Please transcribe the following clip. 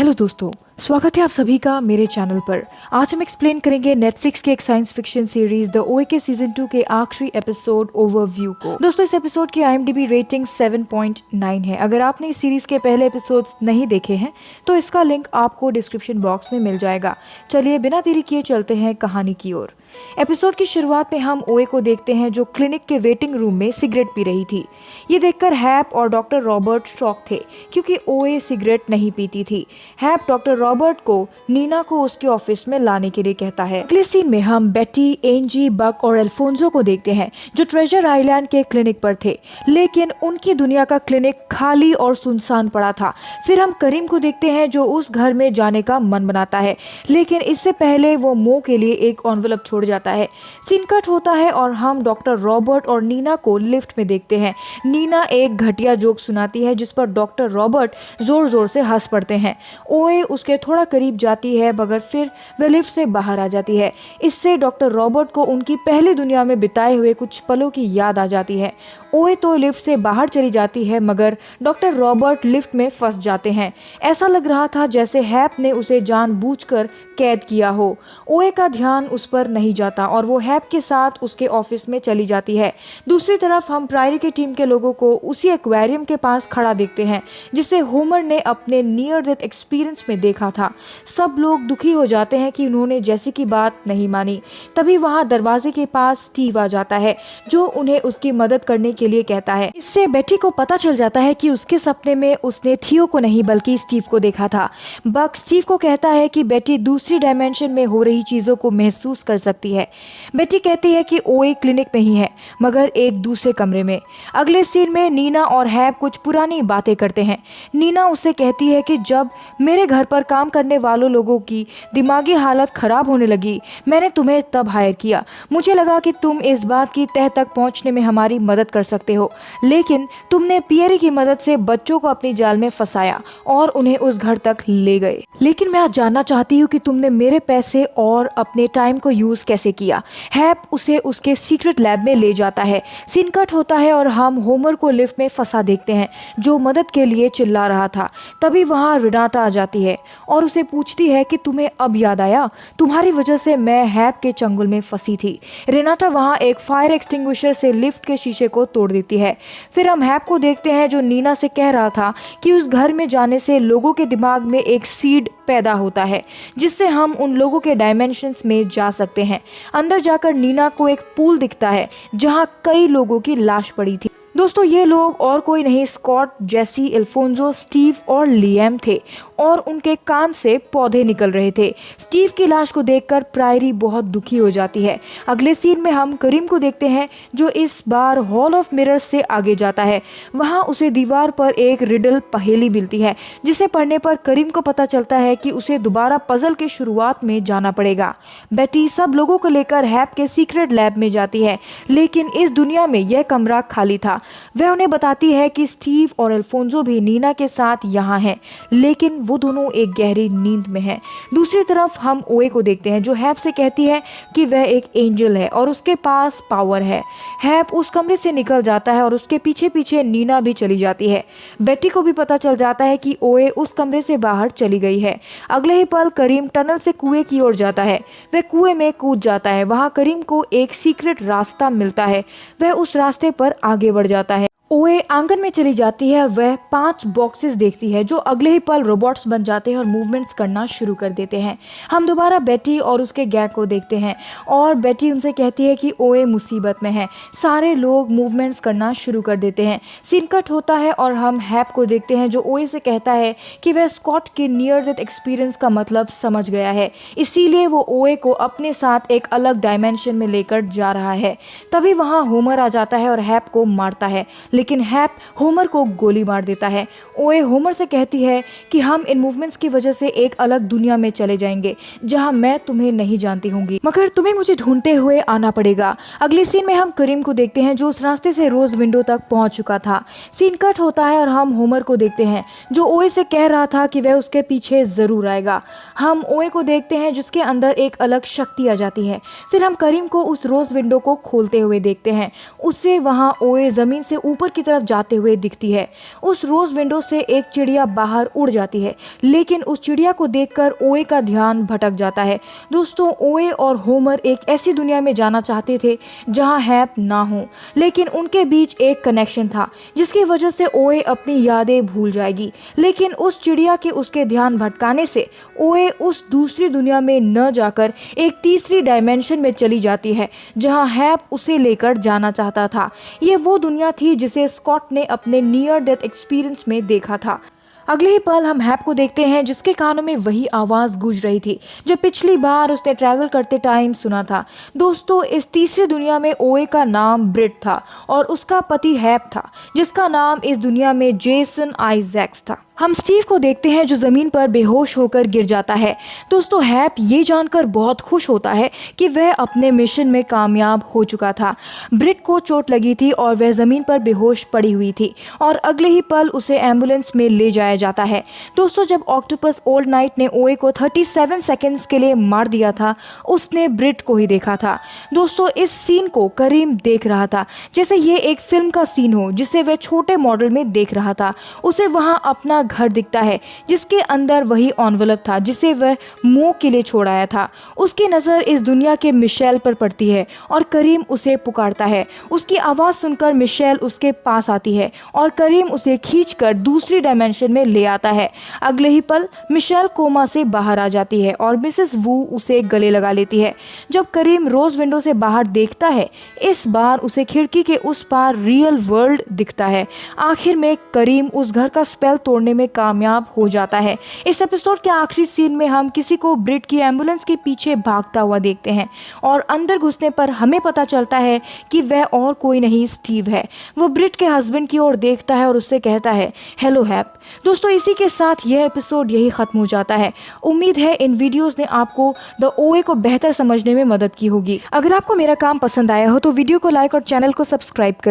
Hello दोस्तों, स्वागत है आप सभी का मेरे चैनल पर। आज हम एक्सप्लेन करेंगे नेटफ्लिक्स के एक साइंस फिक्शन सीरीज द ओए के सीजन 2 के आखिरी एपिसोड ओवरव्यू को। दोस्तों, इस एपिसोड की IMDb रेटिंग 7.9 है। अगर आपने इस सीरीज के पहले एपिसोड्स नहीं देखे हैं तो इसका लिंक आपको डिस्क्रिप्शन बॉक्स में मिल जाएगा। चलिए बिना देरी किए चलते हैं कहानी की ओर। एपिसोड की शुरुआत में हम ओए को देखते हैं जो क्लिनिक के वेटिंग रूम में सिगरेट पी रही थी। ये देखकर हैप और डॉक्टर रॉबर्ट शॉक थे क्योंकि ओए सिगरेट नहीं पीती थी। हैप डॉक्टर रॉबर्ट को नीना को उसके ऑफिस में लाने के लिए कहता है। अगले सीन में हम बेटी, एंजी, बक और अल्फोंसो को देखते हैं जो ट्रेजर आइलैंड के क्लिनिक पर थे, लेकिन उनकी दुनिया का क्लिनिक खाली और सुनसान पड़ा था। फिर हम करीम को देखते हैं जो उस घर में जाने का मन बनाता है, लेकिन इससे पहले वो मो के लिए एक एनवेलप छोड़ जाता है। सीन कट होता है और हम डॉक्टर रॉबर्ट और नीना को लिफ्ट में देखते हैं। नीना एक घटिया जोक सुनाती है जिस पर डॉक्टर रॉबर्ट जोर जोर से हंस पड़ते हैं। ओए उसके थोड़ा करीब जाती है मगर फिर वह लिफ्ट से बाहर आ जाती है। इससे डॉक्टर रॉबर्ट को उनकी पहली दुनिया में बिताए हुए कुछ पलों की याद आ जाती है। ओए तो लिफ्ट से बाहर चली जाती है मगर डॉक्टर रॉबर्ट लिफ्ट में फंस जाते हैं। ऐसा लग रहा था जैसे हैप ने उसे जानबूझकर कैद किया हो। ओए का ध्यान उस पर नहीं जाता और वो हैप के साथ उसके ऑफिस में चली जाती है। दूसरी तरफ हम प्रायरी की टीम के लोगों को उसी एक्वेरियम के पास खड़ा देखते हैं जिसे होमर ने अपने नियर डेथ एक्सपीरियंस में देखा था। सब लोग दुखी हो जाते हैं कि उन्होंने जैसी की बात नहीं मानी। तभी वहां दरवाजे के पास स्टीव आ जाता है जो उन्हें उसकी मदद करने के लिए कहता है। इससे बेटी को पता चल जाता है कि उसके सपने में उसने थियो को नहीं बल्कि स्टीव को देखा था। बक स्टीव को कहता है कि बेटी दूसरी डायमेंशन में हो रही चीजों को महसूस कर सकती है। बेटी कहती है कि ओए क्लिनिक में ही है मगर एक दूसरे कमरे में। अगले सीन में नीना और हैप कुछ पुरानी बातें करते हैं। नीना उससे कहती है कि जब मेरे घर पर काम करने वालों लोगों की दिमागी हालत खराब होने लगी मैंने तुम्हें तब हायर किया। मुझे लगा कि तुम इस बात की तह तक पहुंचने में हमारी मदद कर सकते हो, लेकिन तुमने पियरी की मदद से बच्चों को अपनी जाल में फंसाया और उन्हें उस घर तक ले गए। लेकिन मैं आज जानना चाहती हूँ कि तुमने मेरे पैसे और अपने टाइम को यूज कैसे किया। हैप उसे उसके सीक्रेट लैब में ले जाता है। सीन कट होता है और हम होमर को लिफ्ट में फंसा देखते हैं जो मदद के लिए चिल्ला रहा था। तभी वहाँ रिनाटा आ जाती है और उसे पूछती है कि तुम्हें अब याद आया, तुम्हारी वजह से मैं हैप के चंगुल में फंसी थी। रिनाटा वहाँ एक फायर एक्सटिंग्विशर से लिफ्ट के शीशे को तोड़ देती है। फिर हम हैप को देखते हैं जो नीना से कह रहा था कि उस घर में जाने से लोगों के दिमाग में एक सीड पैदा होता है जिससे हम उन लोगों के डायमेंशंस में जा सकते हैं। अंदर जाकर नीना को एक पूल दिखता है जहां कई लोगों की लाश पड़ी थी। दोस्तों, ये लोग और कोई नहीं स्कॉट, जेसी, अल्फोंसो, स्टीव और लिएम थे और उनके कान से पौधे निकल रहे थे। स्टीव की लाश को देखकर प्रायरी बहुत दुखी हो जाती है। अगले सीन में हम करीम को देखते हैं जो इस बार हॉल ऑफ मिरर्स से आगे जाता है। वहां उसे दीवार पर एक रिडल पहेली मिलती है जिसे पढ़ने पर करीम को पता चलता है कि उसे दोबारा पजल के शुरुआत में जाना पड़ेगा। बेटी सब लोगों को लेकर हैप के सीक्रेट लैब में जाती है, लेकिन इस दुनिया में यह कमरा खाली था। वह उन्हें बताती है कि स्टीव और अल्फोंसो भी नीना के साथ यहाँ हैं, लेकिन वो दोनों एक गहरी नींद में हैं। दूसरी तरफ हम ओए को देखते हैं जो हैप से कहती है कि वह एक एंजल है और उसके पास पावर है। हैप उस कमरे से निकल जाता है और उसके पीछे पीछे नीना भी चली जाती है। बेटी को भी पता चल जाता है कि ओए उस कमरे से बाहर चली गई है। अगले ही पल करीम टनल से कुएं की ओर जाता है। वह कुएं में कूद जाता है। वहां करीम को एक सीक्रेट रास्ता मिलता है। वह उस रास्ते पर आगे बढ़ जाता है। ओए आंगन में चली जाती है। वह 5 बॉक्सेस देखती है जो अगले ही पल रोबोट्स बन जाते हैं और मूवमेंट्स करना शुरू कर देते हैं। हम दोबारा बेटी और उसके गैंग को देखते हैं और बेटी उनसे कहती है कि ओए मुसीबत में है। सारे लोग मूवमेंट्स करना शुरू कर देते हैं। सीन कट होता है और हम हैप को देखते हैं जो ओए से कहता है कि वह स्कॉट के नियर डेथ एक्सपीरियंस का मतलब समझ गया है, इसीलिए वो ओए को अपने साथ एक अलग डायमेंशन में लेकर जा रहा है। तभी वहाँ होमर आ जाता है और हैप को मारता है, लेकिन हैप होमर को गोली मार देता है। ओए होमर से कहती है कि हम इन मूवमेंट्स की वजह से एक अलग दुनिया में चले जाएंगे जहां मैं तुम्हें नहीं जानती होंगी, मगर तुम्हें मुझे ढूंढते हुए आना पड़ेगा। अगले सीन में हम करीम को देखते हैं जो उस रास्ते से रोज विंडो तक पहुंच चुका था। सीन कट होता है और हम होमर को देखते हैं जो ओए से कह रहा था कि वह उसके पीछे जरूर आएगा। हम ओए को देखते हैं जिसके अंदर एक अलग शक्ति आ जाती है। फिर हम करीम को उस रोज विंडो को खोलते हुए देखते हैं। उससे वहां ओए जमीन से ऊपर की तरफ जाते हुए दिखती है। उस रोज विंडो से एक चिड़िया बाहर उड़ जाती है, लेकिन उस चिड़िया को देखकर ओए का ध्यान भटक जाता है। दोस्तों, ओए और होमर एक ऐसी दुनिया में जाना चाहते थे जहां हैप ना हो, लेकिन उनके बीच एक कनेक्शन था जिसकी वजह से ओए अपनी यादें भूल जाएगी। लेकिन उस चिड़िया के उसके ध्यान भटकाने से ओए उस दूसरी दुनिया में न जाकर एक तीसरी डायमेंशन में चली जाती है जहां हैप उसे लेकर जाना चाहता था। ये वो दुनिया थी जिसे स्कॉट ने अपने नियर डेथ एक्सपीरियंस में देखा था। अगले ही पल हम हैप को देखते हैं जिसके कानों में वही आवाज गूंज रही थी जो पिछली बार उसने ट्रैवल करते टाइम सुना था। दोस्तों, इस तीसरी दुनिया में ओए का नाम ब्रिट था और उसका पति हैप था जिसका नाम इस दुनिया में जेसन आइजैक्स था। हम स्टीव को देखते हैं जो जमीन पर बेहोश होकर गिर जाता है। दोस्तों, हैप ये जानकर बहुत खुश होता है कि वह अपने मिशन में कामयाब हो चुका था। ब्रिट को चोट लगी थी और वह जमीन पर बेहोश पड़ी हुई थी और अगले ही पल उसे एम्बुलेंस में ले जाया जाता है। दोस्तों, जब ऑक्टोपस ओल्ड नाइट ने ओए को 37 सेकेंड्स के लिए मार दिया था, उसने ब्रिट को ही देखा था। दोस्तों, इस सीन को करीम देख रहा था जैसे ये एक फिल्म का सीन हो जिसे वह छोटे मॉडल में देख रहा था। उसे वहां अपना घर दिखता है जिसके अंदर वही एनवलप था जिसे वह मोह के लिए छोड़ आया था। उसकी नजर इस दुनिया के मिशेल पर पड़ती है और करीम उसे पुकारता है। उसकी आवाज सुनकर मिशेल उसके पास आती है और करीम उसे खींचकर दूसरी डायमेंशन में ले आता है। अगले ही पल मिशेल कोमा से बाहर आ जाती है और मिसेस वू उसे गले लगा लेती है। जब करीम रोज विंडो से बाहर देखता है, इस बार उसे खिड़की के उस पार रियल वर्ल्ड दिखता है। आखिर में करीम उस घर का स्पेल तोड़ने में कामयाब हो जाता है। इस एपिसोड के आखिरी सीन में हम किसी को ब्रिट की एम्बुलेंस के पीछे भागता हुआ देखते हैं और अंदर घुसने पर हमें पता चलता है कि वह और कोई नहीं स्टीव है। वो ब्रिट के हस्बैंड की ओर देखता है और उससे कहता है, हेलो हैप। दोस्तों, इसी के साथ यह एपिसोड यही खत्म हो जाता है। उम्मीद है इन वीडियोस ने आपको द ओए को बेहतर समझने में मदद की होगी। अगर आपको मेरा काम पसंद आया हो तो वीडियो को लाइक और चैनल को सब्सक्राइब करें।